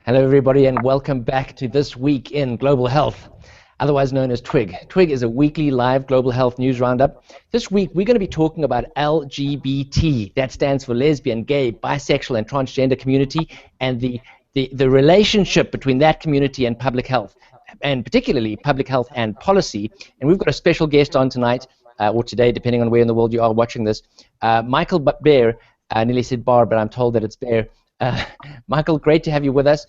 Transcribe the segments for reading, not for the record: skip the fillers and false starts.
Hello, everybody, and welcome back to This Week in Global Health, otherwise known as TWiG. TWiG is a weekly live global health news roundup. This week, we're going to be talking about LGBT. That stands for lesbian, gay, bisexual, and transgender community, and the relationship between that community and public health, and particularly public health and policy. And we've got a special guest on tonight, or today, depending on where in the world you are watching this, Michael Bear. I nearly said Bar, but I'm told that it's Bear. Michael, great to have you with us.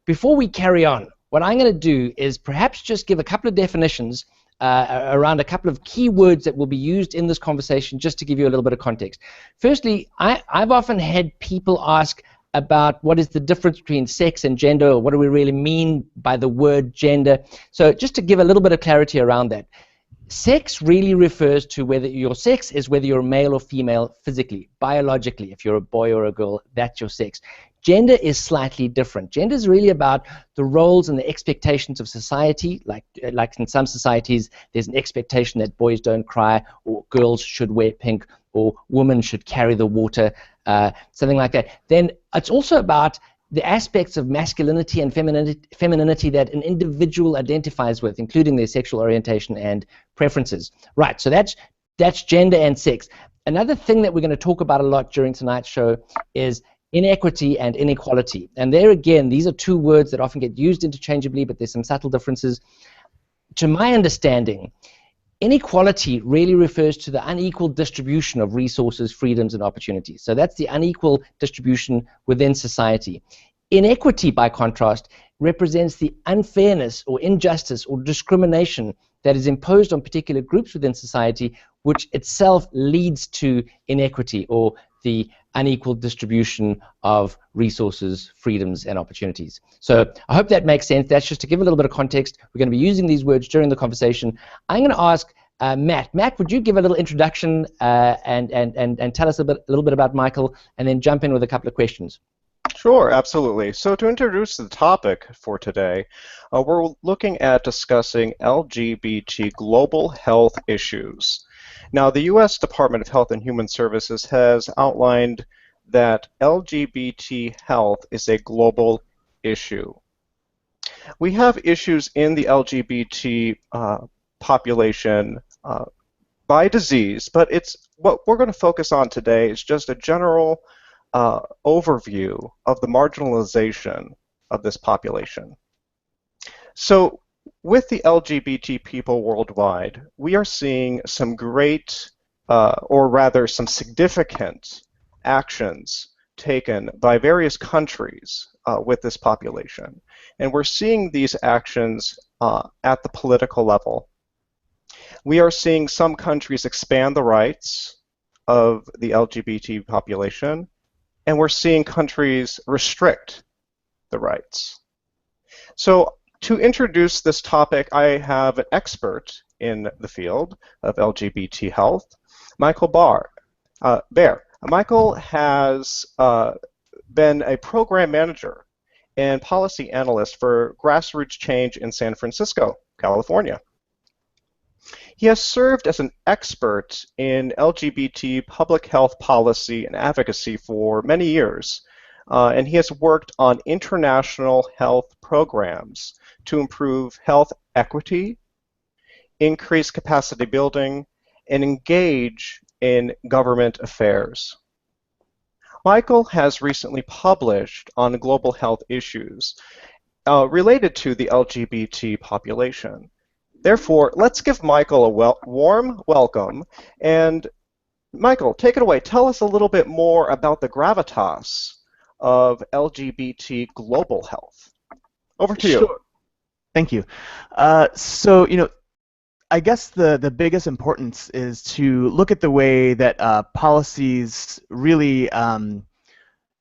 Before we carry on, what I'm going to do is perhaps just give a couple of definitions around a couple of key words that will be used in this conversation, just to give you a little bit of context. Firstly, I've often had people ask about what is the difference between sex and gender, or what do we really mean by the word gender. So just to give a little bit of clarity around that. Sex really refers to whether your sex is whether you're male or female physically, biologically. If you're a boy or a girl, that's your sex. Gender is slightly different. Gender is really about the roles and the expectations of society. Like in some societies, there's an expectation that boys don't cry, or girls should wear pink, or women should carry the water, something like that. Then it's also about the aspects of masculinity and femininity that an individual identifies with, including their sexual orientation and preferences. Right, so that's gender and sex. Another thing that we're going to talk about a lot during tonight's show is inequity and inequality. And there again, these are two words that often get used interchangeably, but there's some subtle differences. To my understanding, inequality really refers to the unequal distribution of resources, freedoms, and opportunities. So that's the unequal distribution within society. Inequity, by contrast, represents the unfairness or injustice or discrimination that is imposed on particular groups within society, which itself leads to inequity or the unequal distribution of resources, freedoms, and opportunities. So I hope that makes sense. That's just to give a little bit of context. We're going to be using these words during the conversation. I'm going to ask Matt. Matt, would you give a little introduction and tell us a little bit about Michael, and then jump in with a couple of questions? Sure, absolutely. So to introduce the topic for today, we're looking at discussing LGBT global health issues. Now, the U.S. Department of Health and Human Services has outlined that LGBT health is a global issue. We have issues in the LGBT population by disease, but what we're going to focus on today is just a general overview of the marginalization of this population. So, with the LGBT people worldwide, we are seeing some great, or rather some significant actions taken by various countries with this population. And we're seeing these actions at the political level. We are seeing some countries expand the rights of the LGBT population, and we're seeing countries restrict the rights. So, to introduce this topic, I have an expert in the field of LGBT health, Michael Bear. Michael has been a program manager and policy analyst for grassroots change in San Francisco, California. He has served as an expert in LGBT public health policy and advocacy for many years, and he has worked on international health programs to improve health equity, increase capacity building, and engage in government affairs. Michael has recently published on global health issues related to the LGBT population. Therefore, let's give Michael a warm welcome. And Michael, take it away. Tell us a little bit more about the gravitas of LGBT global health. Over to you. Sure. Thank you. So, I guess the biggest importance is to look at the way that policies really,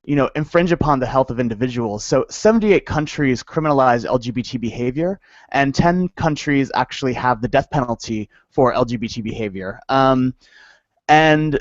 infringe upon the health of individuals. So 78 countries criminalize LGBT behavior, and 10 countries actually have the death penalty for LGBT behavior. And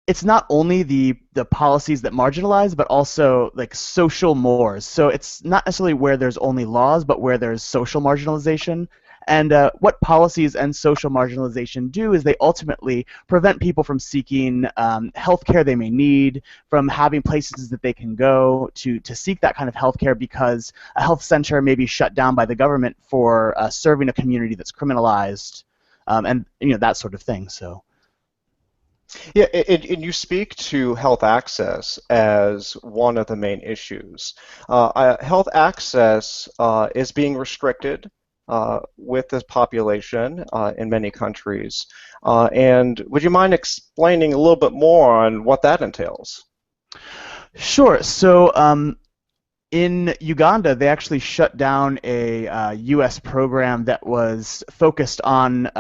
it's not only the policies that marginalize, but also like social mores. So it's not necessarily where there's only laws, but where there's social marginalization. And what policies and social marginalization do is they ultimately prevent people from seeking health care they may need, from having places that they can go to seek that kind of health care because a health center may be shut down by the government for serving a community that's criminalized, and that sort of thing. So. Yeah, and you speak to health access as one of the main issues. Health access is being restricted with this population in many countries. And would you mind explaining a little bit more on what that entails? Sure. So in Uganda, they actually shut down a U.S. program that was focused on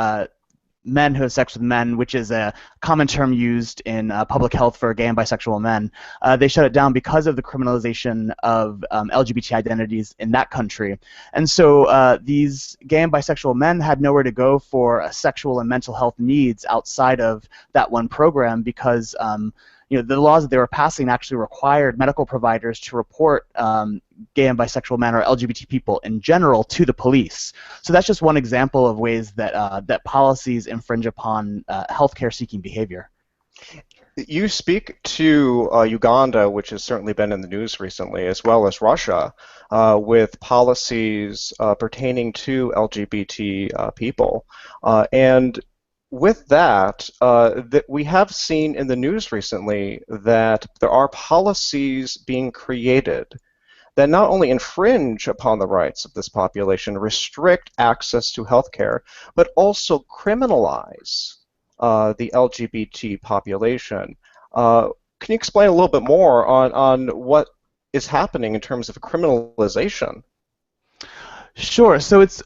men who have sex with men, which is a common term used in public health for gay and bisexual men. They shut it down because of the criminalization of LGBT identities in that country. And so these gay and bisexual men had nowhere to go for sexual and mental health needs outside of that one program because the laws that they were passing actually required medical providers to report gay and bisexual men or LGBT people in general to the police. So that's just one example of ways that that policies infringe upon healthcare-seeking behavior. You speak to Uganda, which has certainly been in the news recently, as well as Russia, with policies pertaining to LGBT people. And with that, we have seen in the news recently that there are policies being created that not only infringe upon the rights of this population, restrict access to healthcare, but also criminalize the LGBT population. Can you explain a little bit more on what is happening in terms of criminalization? Sure. So it's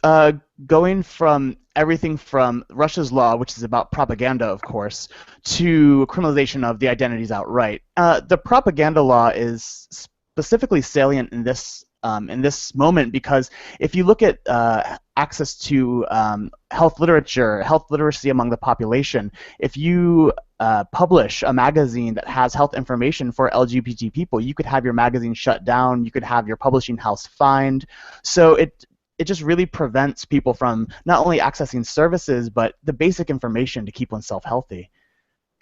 going from everything from Russia's law, which is about propaganda, of course, to criminalization of the identities outright. The propaganda law is specifically salient in this moment because if you look at access to health literature, health literacy among the population, if you publish a magazine that has health information for LGBT people, you could have your magazine shut down, you could have your publishing house fined. So it just really prevents people from not only accessing services, but the basic information to keep oneself healthy.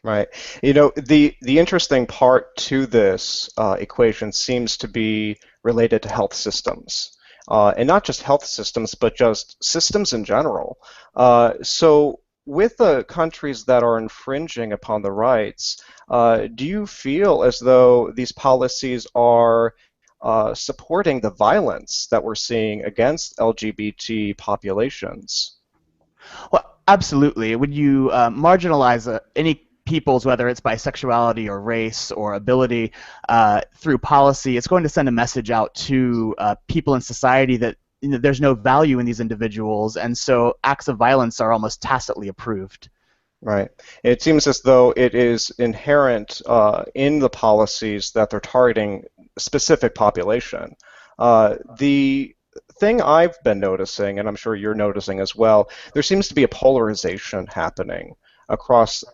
Right. You know, the interesting part to this equation seems to be related to health systems. And not just health systems, but just systems in general. So with the countries that are infringing upon the rights, do you feel as though these policies are supporting the violence that we're seeing against LGBT populations? Well, absolutely. When you marginalize any people's, whether it's bisexuality or race or ability, through policy, it's going to send a message out to people in society that there's no value in these individuals, and so acts of violence are almost tacitly approved. Right. It seems as though it is inherent in the policies that they're targeting a specific population. The thing I've been noticing, and I'm sure you're noticing as well, there seems to be a polarization happening across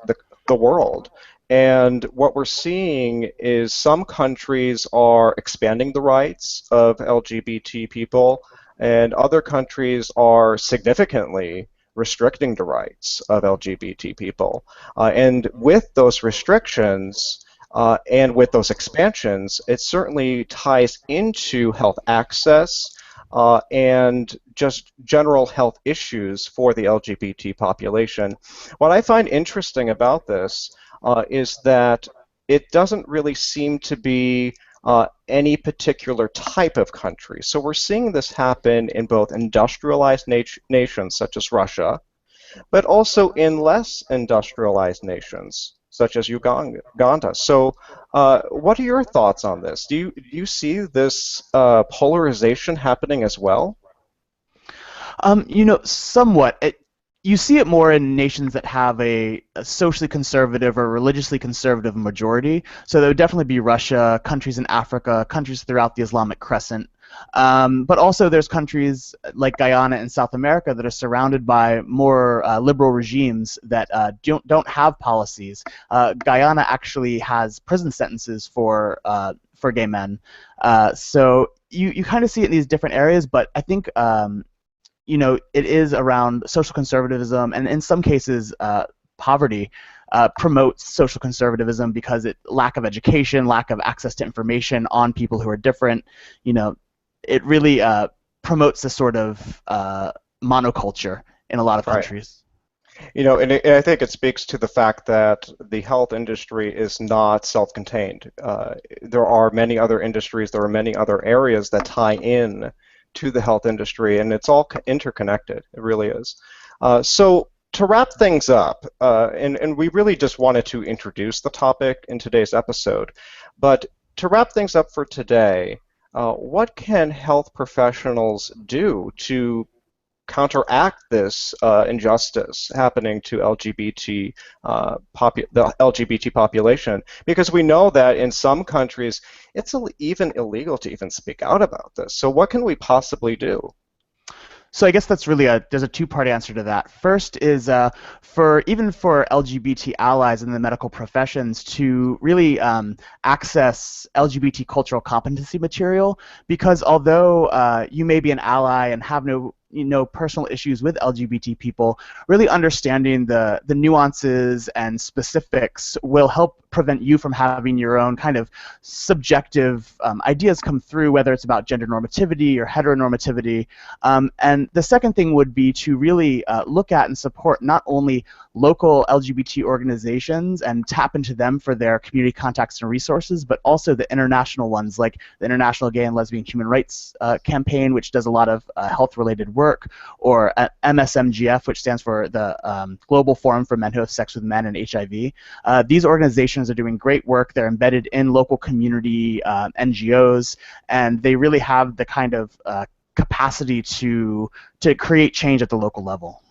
the world. And what we're seeing is some countries are expanding the rights of LGBT people, and other countries are significantly restricting the rights of LGBT people. And with those restrictions and with those expansions, it certainly ties into health access and just general health issues for the LGBT population. What I find interesting about this is that it doesn't really seem to be any particular type of country. So we're seeing this happen in both industrialized nations such as Russia, but also in less industrialized nations such as Uganda. So what are your thoughts on this? Do you see this polarization happening as well? Somewhat. You see it more in nations that have a socially conservative or religiously conservative majority. So there would definitely be Russia, countries in Africa, countries throughout the Islamic Crescent. But also there's countries like Guyana in South America that are surrounded by more liberal regimes that don't have policies. Guyana actually has prison sentences for gay men. So you kind of see it in these different areas, but I think it is around social conservatism, and in some cases, poverty promotes social conservatism because lack of education, lack of access to information on people who are different, it really promotes this sort of monoculture in a lot of Right. countries. And I think it speaks to the fact that the health industry is not self-contained. There are many other industries, there are many other areas that tie in to the health industry, and it's all interconnected. It really is. So to wrap things up, and we really just wanted to introduce the topic in today's episode, but to wrap things up for today, what can health professionals do to counteract this injustice happening to LGBT the LGBT population? Because we know that in some countries it's even illegal to even speak out about this. So what can we possibly do? So I guess that's really there's a two-part answer to that. First is even for LGBT allies in the medical professions to really access LGBT cultural competency material, because although you may be an ally and have no personal issues with LGBT people, really understanding the nuances and specifics will help prevent you from having your own kind of subjective ideas come through, whether it's about gender normativity or heteronormativity. And the second thing would be to really look at and support not only local LGBT organizations and tap into them for their community contacts and resources, but also the international ones like the International Gay and Lesbian Human Rights Campaign, which does a lot of health-related work, or MSMGF, which stands for the Global Forum for Men Who Have Sex with Men and HIV. These organizations are doing great work. They're embedded in local community NGOs, and they really have the kind of capacity to create change at the local level.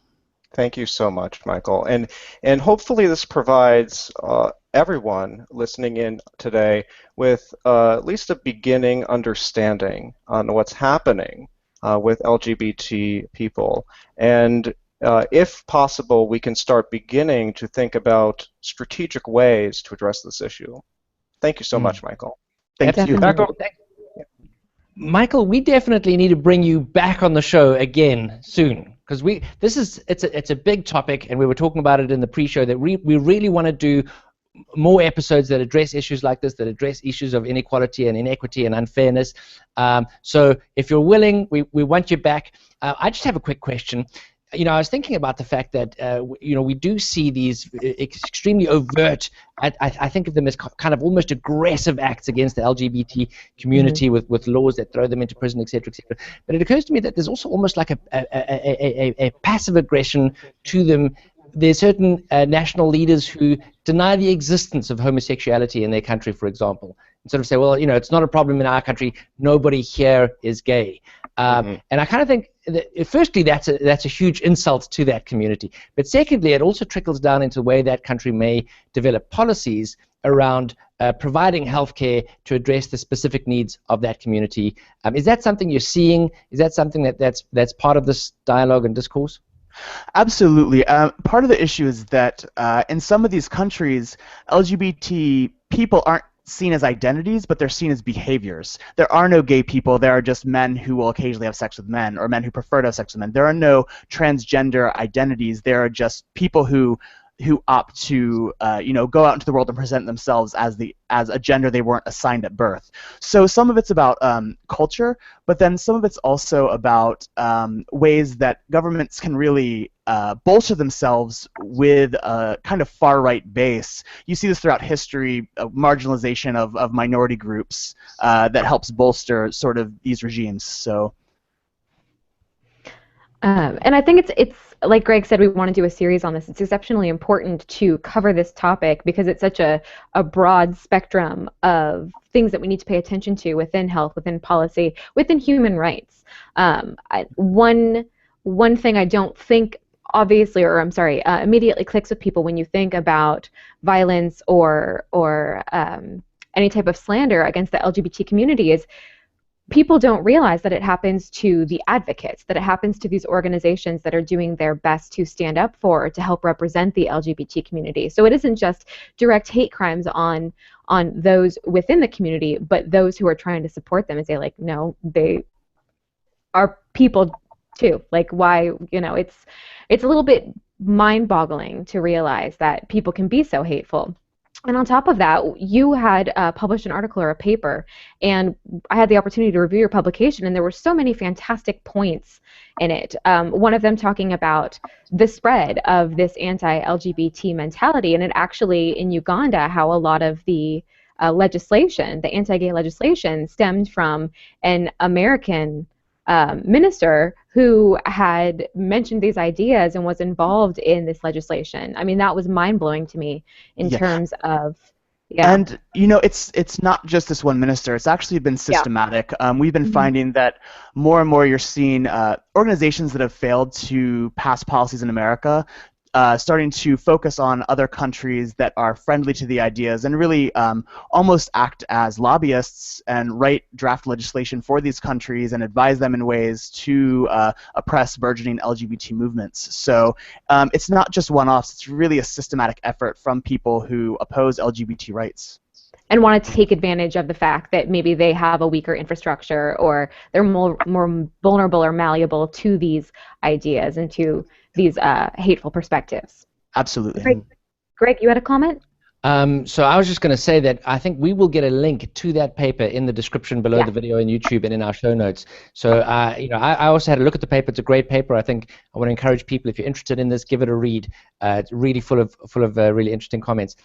Thank you so much, Michael. And hopefully this provides everyone listening in today with at least a beginning understanding on what's happening with LGBT people. And if possible, we can start beginning to think about strategic ways to address this issue. Thank you so much, Michael. Thank you. Michael, we definitely need to bring you back on the show again soon, because it's a big topic, and we were talking about it in the pre-show that we really want to do more episodes that address issues like this, that address issues of inequality and inequity and unfairness. So if you're willing, we want you back. I just have a quick question. I was thinking about the fact that we do see these extremely overt, I think of them as kind of almost aggressive acts against the LGBT community, with laws that throw them into prison, etc., etc. But it occurs to me that there's also almost like a passive aggression to them. There's certain national leaders who deny the existence of homosexuality in their country, for example, and sort of say, well, it's not a problem in our country. Nobody here is gay. And I kind of think that, firstly, that's a huge insult to that community. But secondly, it also trickles down into the way that country may develop policies around providing healthcare to address the specific needs of that community. Is that something you're seeing? Is that something that's part of this dialogue and discourse? Absolutely. Part of the issue is that in some of these countries, LGBT people aren't seen as identities, but they're seen as behaviors. There are no gay people. There are just men who will occasionally have sex with men, or men who prefer to have sex with men. There are no transgender identities. There are just people who opt to go out into the world and present themselves as a gender they weren't assigned at birth. So some of it's about culture, but then some of it's also about ways that governments can really bolster themselves with a kind of far-right base. You see this throughout history, marginalization of minority groups that helps bolster sort of these regimes. So. And I think it's like Greg said, we want to do a series on this. It's exceptionally important to cover this topic because it's such a broad spectrum of things that we need to pay attention to within health, within policy, within human rights. One thing I don't think immediately clicks with people when you think about violence or any type of slander against the LGBT community is people don't realize that it happens to the advocates, that it happens to these organizations that are doing their best to stand up for, to help represent the LGBT community. So it isn't just direct hate crimes on those within the community, but those who are trying to support them and say, like, no, they are people too. Like, why, it's a little bit mind-boggling to realize that people can be so hateful. And on top of that, you had published an article or a paper, and I had the opportunity to review your publication, and there were so many fantastic points in it. One of them talking about the spread of this anti-LGBT mentality, and it actually, in Uganda, how a lot of the legislation, the anti-gay legislation, stemmed from an American minister who had mentioned these ideas and was involved in this legislation. I mean, that was mind-blowing to me in terms of, And it's not just this one minister. It's actually been systematic. We've been finding that more and more you're seeing organizations that have failed to pass policies in America starting to focus on other countries that are friendly to the ideas and really almost act as lobbyists and write draft legislation for these countries and advise them in ways to oppress burgeoning LGBT movements. So it's not just one-offs, it's really a systematic effort from people who oppose LGBT rights. And want to take advantage of the fact that maybe they have a weaker infrastructure or they're more vulnerable or malleable to these ideas and to these hateful perspectives. Absolutely. Greg, you had a comment? So I was just going to say that I think we will get a link to that paper in the description below the video on YouTube and in our show notes. So I also had a look at the paper. It's a great paper. I think I want to encourage people, if you're interested in this, give it a read. It's really full of really interesting comments.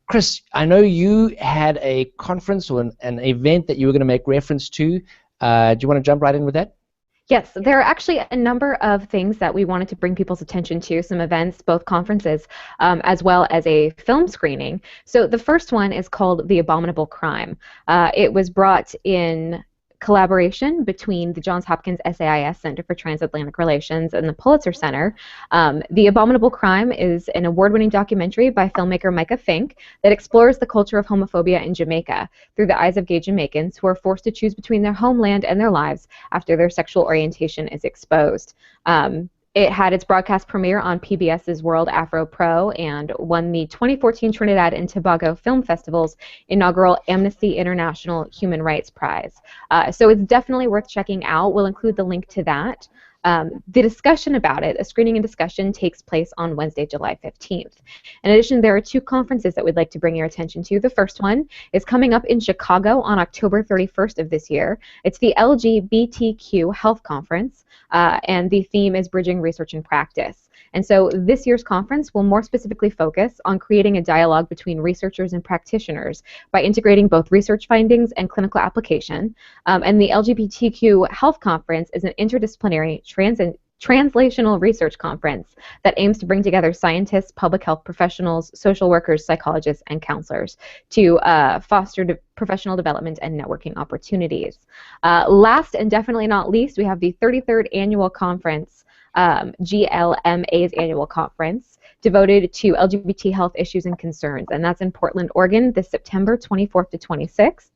Chris, I know you had a conference or an event that you were going to make reference to. Do you want to jump right in with that? Yes, there are actually a number of things that we wanted to bring people's attention to, some events, both conferences, as well as a film screening. So the first one is called The Abominable Crime. It was brought in collaboration between the Johns Hopkins SAIS Center for Transatlantic Relations and the Pulitzer Center. The Abominable Crime is an award-winning documentary by filmmaker Micah Fink that explores the culture of homophobia in Jamaica through the eyes of gay Jamaicans who are forced to choose between their homeland and their lives after their sexual orientation is exposed. It had its broadcast premiere on PBS's World Afro Pro and won the 2014 Trinidad and Tobago Film Festival's inaugural Amnesty International Human Rights Prize. So it's definitely worth checking out. We'll include the link to that. The discussion about it, a screening and discussion, takes place on Wednesday, July 15th. In addition, there are two conferences that we'd like to bring your attention to. The first one is coming up in Chicago on October 31st of this year. It's the LGBTQ Health Conference, and the theme is Bridging Research and Practice. And so this year's conference will more specifically focus on creating a dialogue between researchers and practitioners by integrating both research findings and clinical application. And the LGBTQ Health Conference is an interdisciplinary translational research conference that aims to bring together scientists, public health professionals, social workers, psychologists, and counselors to foster professional development and networking opportunities. Last and definitely not least, we have the 33rd annual conference, GLMA's annual conference, devoted to LGBT health issues and concerns, and that's in Portland, Oregon, this September 24th to 26th.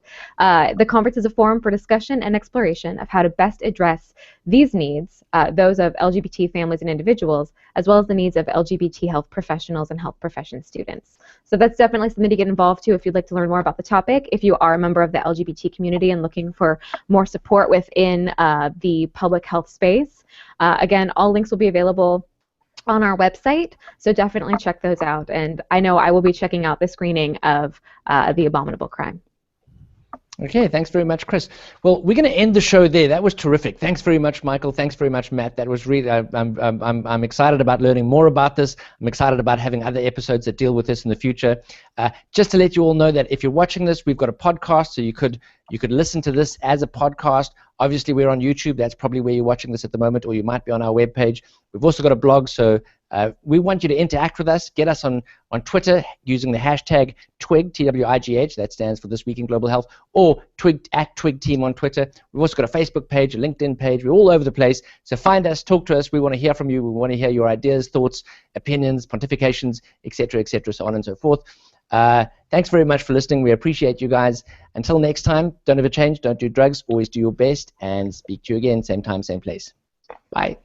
The conference is a forum for discussion and exploration of how to best address these needs, those of LGBT families and individuals, as well as the needs of LGBT health professionals and health profession students. So that's definitely something to get involved to if you'd like to learn more about the topic. If you are a member of the LGBT community and looking for more support within the public health space, again, all links will be available on our website, so definitely check those out. And I know I will be checking out the screening of The Abominable Crime. Okay, thanks very much, Chris. Well, we're going to end the show there. That was terrific. Thanks very much, Michael. Thanks very much, Matt. That was really. I'm excited about learning more about this. I'm excited about having other episodes that deal with this in the future. Just to let you all know that if you're watching this, we've got a podcast, so you could listen to this as a podcast. Obviously, we're on YouTube. That's probably where you're watching this at the moment, or you might be on our webpage. We've also got a blog, so we want you to interact with us. Get us on Twitter using the hashtag TWiG, TWiGH, that stands for This Week in Global Health, or @TWiGHteam on Twitter. We've also got a Facebook page, a LinkedIn page. We're all over the place. So find us, talk to us. We want to hear from you. We want to hear your ideas, thoughts, opinions, pontifications, etc., so on and so forth. Thanks very much for listening. We appreciate you guys. Until next time, don't ever change, don't do drugs, always do your best, and speak to you again, same time, same place. Bye.